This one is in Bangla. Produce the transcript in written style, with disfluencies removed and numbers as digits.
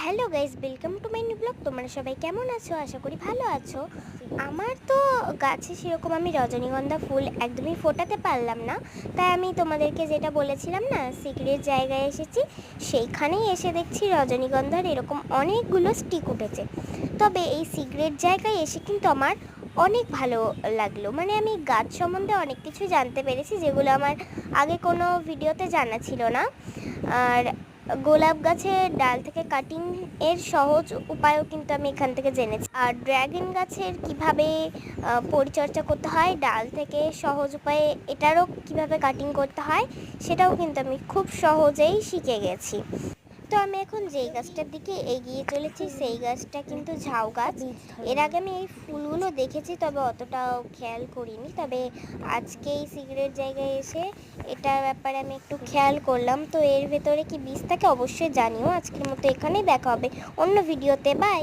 Hello guys, welcome to my new blog. তোমরা সবাই কেমন আছো? আশা করি ভালো আছো। আমার তো গাছে সেরকম আমি রজনীগন্ধা ফুল একদমই ফোটাতে পারলাম না, তাই আমি তোমাদেরকে যেটা বলেছিলাম না, সিক্রেট জায়গায় এসেছি। সেইখানেই এসে দেখছি রজনীগন্ধার এরকম অনেকগুলো স্টিক উঠেছে। তবে এই সিক্রেট জায়গায় এসে কিন্তু আমার অনেক ভালো লাগলো, মানে আমি গাছ সম্বন্ধে অনেক কিছু জানতে পেরেছি যেগুলো আমার আগে কোনো ভিডিওতে জানা ছিল না। আর গোলাপ গাছের ডাল থেকে কাটিং এর সহজ উপায়ও কিন্তু আমি এখান থেকে জেনেছি। আর ড্রাগন গাছের কিভাবে পরিচর্যা করতে হয় ডাল থেকে সহজ উপায়ে, এটারও কিভাবে কাটিং করতে হয় সেটাও কিন্তু আমি খুব সহজেই শিখে গেছি। তো আমি এখন যেই গাছটার দিকে এগিয়ে চলেছি সেই গাছটা কিন্তু ঝাউ গাছ। এর আগে আমি এই ফুলগুলো দেখেছি, তবে অতটাও খেয়াল করিনি। তবে আজকে এই সিগারেট জায়গায় এসে এটার ব্যাপারে আমি একটু খেয়াল করলাম। তো এর ভেতরে কি বীজ থাকে অবশ্যই জানিও। আজকের মতো এখানেই দেখা হবে অন্য ভিডিওতে। বাই।